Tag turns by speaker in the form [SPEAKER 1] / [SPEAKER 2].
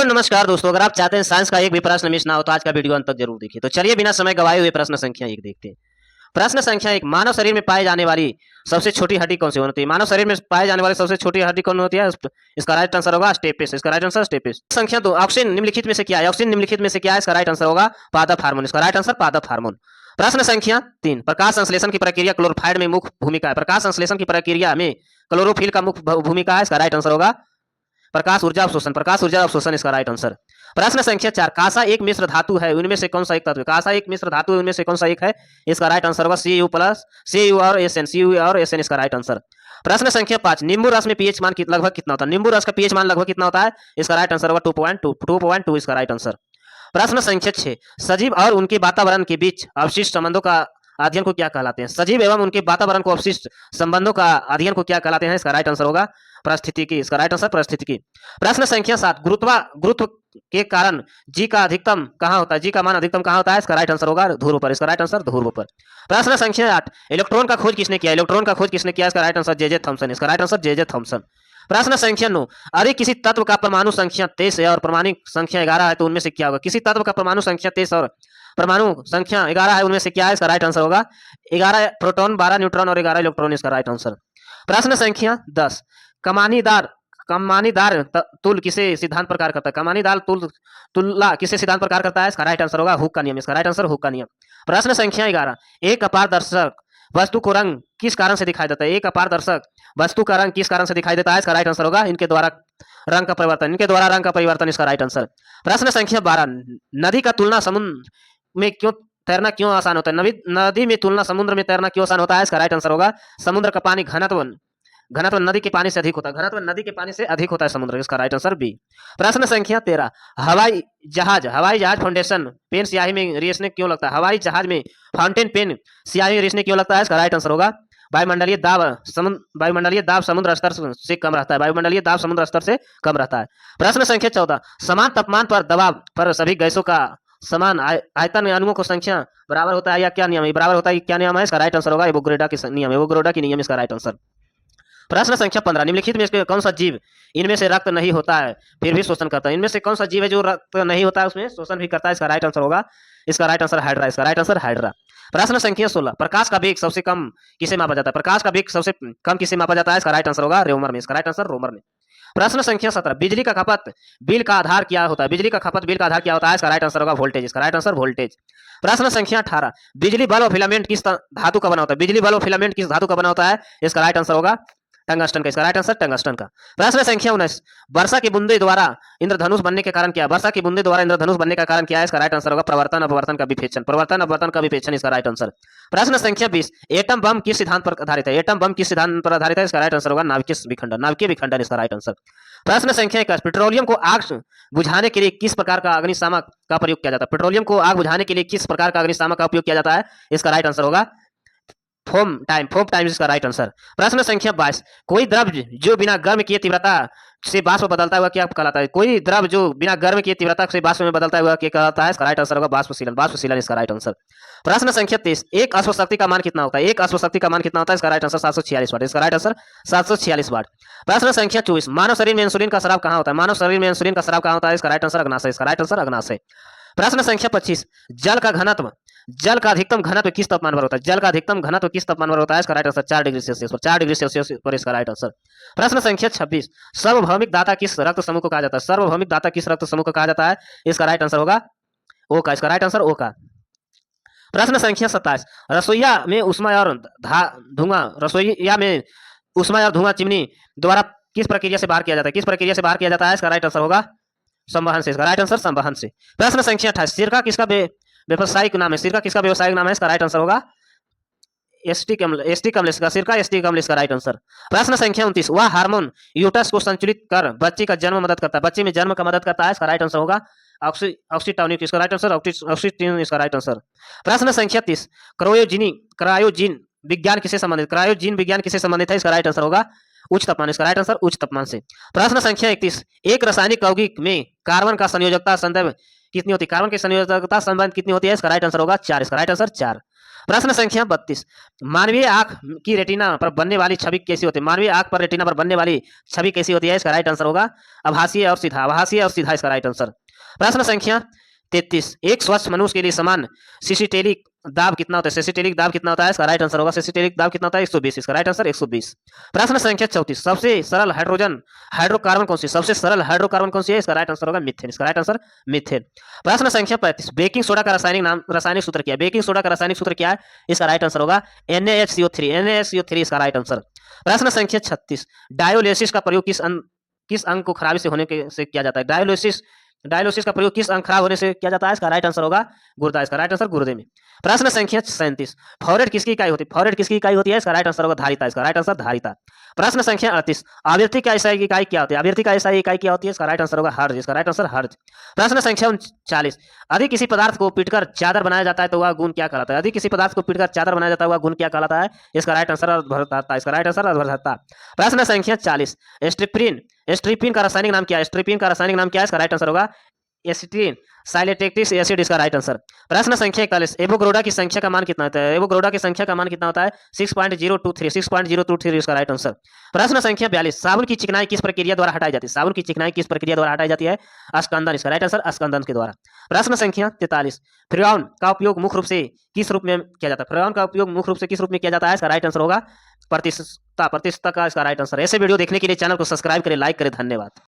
[SPEAKER 1] Hello नमस्कार दोस्तों, अगर आप चाहते हैं साइंस का एक भी प्रश्न मिस ना हो तो आज का वीडियो अंत तक जरूर देखिए। तो चलिए बिना समय गवाए हुए प्रश्न संख्या एक देखते हैं। प्रश्न संख्या एक, मानव शरीर में पाए जाने वाली सबसे छोटी हड्डी कौन सी होती है? मानव शरीर में पाए जाने वाली सबसे छोटी हड्डी कौन होती है? इसका राइट आंसर होगा स्टेपिस। इसका राइट आंसर स्टेपिस। संख्या दो, ऑक्सीजन निम्नलिखित में से क्या है? ऑक्सीजन निम्नलिखित में से क्या है? इसका राइट आंसर होगा पादप हार्मोन। इसका राइट आंसर पादप हार्मोन। प्रश्न संख्या तीन, प्रकाश संश्लेषण की प्रक्रिया क्लोरोफाइड में मुख्य भूमिका है। प्रकाश संश्लेषण की प्रक्रिया में क्लोरोफिल का मुख्य भूमिका है। इसका राइट आंसर होगा प्रकाश ऊर्जा अवशोषण। प्रकाश ऊर्जा अवशोषण इसका राइट आंसर। प्रश्न संख्या चार, कांसा एक मिश्र धातु है, उनमें से कौन सा एक तत्व है? कांसा एक मिश्र धातु है, उनमें से कौन सा एक है? इसका राइट आंसर होगा Cu प्लस Cu और Sn। Cu और Sn इसका राइट आंसर। प्रश्न संख्या पांच, नींबू रस में पीएच मान लगभग कितना होता है? नींबू रस का पीएच मान लगभग कितना होता है? इसका राइट आंसर होगा 2.2 इसका राइट आंसर। प्रश्न संख्या छह, सजीव और उनके वातावरण के बीच अवशिष्ट संबंधों का अध्ययन को क्या कहलाते हैं? सजीव एवं उनके वातावरण को अवशिष्ट संबंधों का अध्ययन को क्या कहलाते हैं? इसका राइट आंसर होगा परिस्थितिकी। इसका राइट आंसर परिस्थितिकी। प्रश्न संख्या सात, गुरुत्व के कारण जी का अधिकतम कहाँ होता है? जी का मान अधिकतम कहाँ होता है? इसका राइट आंसर होगा ध्रुव पर। इसका राइट आंसर ध्रुव पर। प्रश्न संख्या आठ, इलेक्ट्रॉन का खोज किसने किया? इलेक्ट्रॉन का खोज किसने किया? इसका राइट आंसर जे थॉमसन। इसका राइट आंसर जे थॉमसन। प्रश्न संख्या नौ, यदि किसी तत्व का परमाणु संख्या 23 है और परमाणु संख्या 11 है तो उनमें से क्या होगा? किसी तत्व का परमाणु संख्या 23 और परमाणु संख्या 11 है, उनमें से क्या है? इसका राइट आंसर होगा 11 प्रोटॉन, 12 न्यूट्रॉन और 11 इलेक्ट्रॉन। इसका राइट आंसर। प्रश्न संख्या 10, कमानीदार तुल किसे सिद्धांत पर कार्य करता है? कमानीदार तुल्ला किसे सिद्धांत पर कार्य करता है? इसका राइट आंसर होगा हुक का नियम। इसका राइट आंसर हुक का नियम। प्रश्न संख्या 11, एक अपारदर्शक वस्तु को रंग किस कारण से दिखाई देता है? एक अपारदर्शक वस्तु का रंग किस कारण से दिखाई देता है? इसका राइट आंसर होगा इनके द्वारा रंग का परिवर्तन। इसका राइट आंसर। प्रश्न संख्या 12, नदी का तुलना समुद्र में तैरना क्यों आसान होता है? नदी में तुलना समुद्र में तैरना क्यों आसान होता है? इसका राइट आंसर होगा समुद्र का पानी घनत्व नदी के पानी से अधिक होता है। घनत्व नदी के पानी से अधिक होता है समुद्र। इसका राइट आंसर बी। प्रश्न संख्या 13, हवाई जहाज फाउंडेशन पेन स्याही में रेसने क्यों लगता है? हवाई जहाज में फाउंटेन पेन स्याही रेसने क्यों लगता है? इसका राइट आंसर होगा वायुमंडलीय दाब समुद्र स्तर से कम रहता है। वायुमंडलीय दाब समुद्र स्तर से कम रहता है। प्रश्न संख्या 14, समान तापमान पर दबाव पर सभी गैसों का समान आयतन अणुओं को संख्या बराबर होता है या क्या नियम है? बराबर होता है क्या नियम है? इसका राइट आंसर होगा एवोगैड्रो की नियम। इसका राइट आंसर। प्रश्न संख्या 15, निम्नलिखित में से कौन सा जीव इनमें से रक्त नहीं होता है फिर भी शोषण करता है? इनमें से कौन सा जीव है जो रक्त नहीं होता है उसमें शोषण भी करता है? इसका राइट आंसर होगा हाइड्रा। इसका राइट आंसर हाइड्रा। प्रश्न संख्या 16, प्रकाश का वेग सबसे कम किसे मापा जाता है? प्रकाश का वेग सबसे कम किसे मापा जाता है? इसका राइट आंसर होगा रोमर में। इसका राइट आंसर रोमर में। प्रश्न संख्या 17, बिजली का खपत बिल का आधार क्या होता है? बिजली का खपत बिल का आधार क्या होता है? इसका राइट आंसर होगा वोल्टेज। इसका राइट आंसर वोल्टेज। प्रश्न संख्या 18, बिजली बल्ब और फिलामेंट किस धातु का बना होता है? बिजली बल्ब और फिलामेंट किस धातु का बना होता है? इसका राइट आंसर होगा टंगस्टन का। इसका राइट आंसर टंगस्टन का। प्रश्न संख्या 19, वर्षा की बूंदे द्वारा इंद्रधनुष बनने के कारण क्या? वर्षा की बूंदे द्वारा इंद्रधनुष बनने का कारण क्या है? इसका राइट आंसर होगा प्रवर्तन अपवर्तन का विभेदन। इसका राइट आंसर। प्रश्न संख्या 20, एटम बम किस सिद्धांत पर आधारित है? इसका राइट आंसर होगा नाभिकीय विखंडन। इसका राइट आंसर। प्रश्न संख्या 21, पेट्रोलियम को आग बुझाने के लिए किस प्रकार का अग्निशामक का प्रयोग किया जाता है? पेट्रोलियम को आग बुझाने के लिए किस प्रकार का अग्निशामक का उपयोग किया जाता है? इसका राइट आंसर होगा फोम टाइम। इसका राइट आंसर। प्रश्न संख्या 22, कोई द्रव्य जो बिना गर्म किए तीव्रता से वाष्प बदलता हुआ क्या कहलाता है? कोई द्रव्य जो बिना गर्म किए तीव्रता से वाष्प में बदलता हुआ क्या कहलाता है? इसका राइट आंसर होगा वाष्पशीलन। इसका राइट आंसर। प्रश्न संख्या 23, एक अश्वशक्ति का मान कितना होता है? इसका राइट आंसर 746 वाट। इसका राइट आंसर 746 वाट। प्रश्न संख्या 24, मानव शरीर में इंसुलिन का स्राव कहाँ होता है? इसका राइट आंसर अग्नाशय। प्रश्न संख्या 25, जल का अधिकतम घनत्व किस तापमान पर होता है? इसका राइट आंसर 4 डिग्री सेल्सियस पर। इसका राइट आंसर। प्रश्न संख्या 26, सार्वभौमिक दाता किस रक्त समूह को कहा जाता है? इसका राइट आंसर होगा ओ का। इसका राइट आंसर ओ का। प्रश्न संख्या 27, रसोईया में उष्मा और धुआं चिमनी द्वारा किस प्रक्रिया से बाहर किया जाता है? इसका राइट आंसर होगा संवहन से। इसका राइट आंसर संवहन से। प्रश्न संख्या 28, सिरका किसका व्यावसायिक नाम है? इसका राइट आंसर होगा एस्टिक अम्ल। इसका राइट आंसर। प्रश्न संख्या 29, वह हार्मोन यूटस को संतुलित कर बच्चे का जन्म मदद करता है? बच्चे में जन्म का मदद करता है? इसका राइट आंसर होगा ऑक्सीटोनिन। इसका राइट आंसर ऑक्सीटोनिन। इसका राइट आंसर। प्रश्न संख्या 30, क्रायोजीन विज्ञान किसे संबंधित है? इसका राइट आंसर होगा उच्च तापमान। इसका राइट आंसर उच्च तापमान से। प्रश्न संख्या 31, एक रासायनिक यौगिक में कार्बन का संयोजकता संबंध कितनी होती है? इसका राइट आंसर होगा 4। इसका राइट आंसर 4। प्रश्न संख्या 32, मानवीय आंख की रेटिना पर बनने वाली छवि कैसी होती है? मानवीय आंख पर रेटिना पर बनने वाली छवि कैसी होती है? इसका राइट आंसर होगा आभासीय और सीधा। आभासीय और सीधा इसका राइट आंसर। प्रश्न संख्या 33, एक स्वस्थ मनुष्य के लिए समान सिस्टोलिक दाब कितना होता है? सिस्टोलिक दाब कितना होता है? इसका राइट आंसर होगा सिस्टोलिक दाब कितना होता है? 120। इसका राइट आंसर 120। प्रश्न संख्या 34, सबसे सरल हाइड्रोकार्बन कौन सी? सबसे सरल हाइड्रोकार्बन कौन सी है? इसका राइट आंसर होगा मीथेन। इसका राइट आंसर मीथेन। प्रश्न संख्या 35, बेकिंग सोडा का रासायनिक सूत्र क्या है? बेकिंग सोडा का रासायनिक सूत्र क्या है? इसका राइट आंसर होगा NaHCO3। NaHCO3 इसका राइट आंसर। प्रश्न संख्या 36, डायोलिसिस का प्रयोग किस अंग को खराबी से होने से किया जाता है? डायलिसिस का प्रयोग किस अंग खराब होने से किया जाता है? इसका राइट आंसर होगा गुर्दा। इसका राइट आंसर गुर्दे में। प्रश्न संख्या 37, फॉरेट किसकी इकाई होती है? फॉरेट किसकी इकाई होती है? इसका राइट आंसर होगा धारिता। इसका राइट आंसर धारिता। प्रश्न संख्या 38, आवृत्ति का SI की इकाई क्या होती है? आवृत्ति का SI इकाई क्या होती है? इसका राइट आंसर होगा हर्ट्ज। इसका राइट आंसर हर्ट्ज। प्रश्न संख्या 39, यदि किसी पदार्थ को पीटकर चादर बनाया जाता है तो वह गुण क्या कहलाता है? यदि किसी पदार्थ को पीटकर चादर बनाया जाता है वह गुण क्या कहलाता है? इसका राइट आंसर अर्धधारिता। इसका राइट आंसर अर्धधारिता। प्रश्न संख्या 40, स्ट्रिप्रीन का रासायनिक नाम क्या है? स्ट्रिप्रीन का रासायनिक नाम क्या है? इसका राइट आंसर होगा एसिटिन साइलेटेक्टिक एसिड। इसका राइट आंसर। प्रश्न संख्या 41, एवोगैड्रो की संख्या का मान कितना होता है? एवोगैड्रो की संख्या का मान कितना होता है? 6.023। इसका राइट आंसर। प्रश्न संख्या 42, साबुन की चिकनाई किस प्रक्रिया द्वारा हटाई जाती है? साबुन की चिकनाई किस प्रक्रिया द्वारा हटाई जाती है? अस्कंदन। इसका राइट आंसर अस्कंदन के द्वारा। प्रश्न संख्या 43, फ्रेऑन का उपयोग मुख्य रूप से किस रूप में किया जाता है? फ्रेऑन का उपयोग मुख्य रूप से किस रूप में किया जाता है? इसका राइट आंसर होगा प्रतिष्ठा का। इसका राइट आंसर। ऐसे वीडियो देखने के लिए चैनल को सब्सक्राइब करें, लाइक करें। धन्यवाद।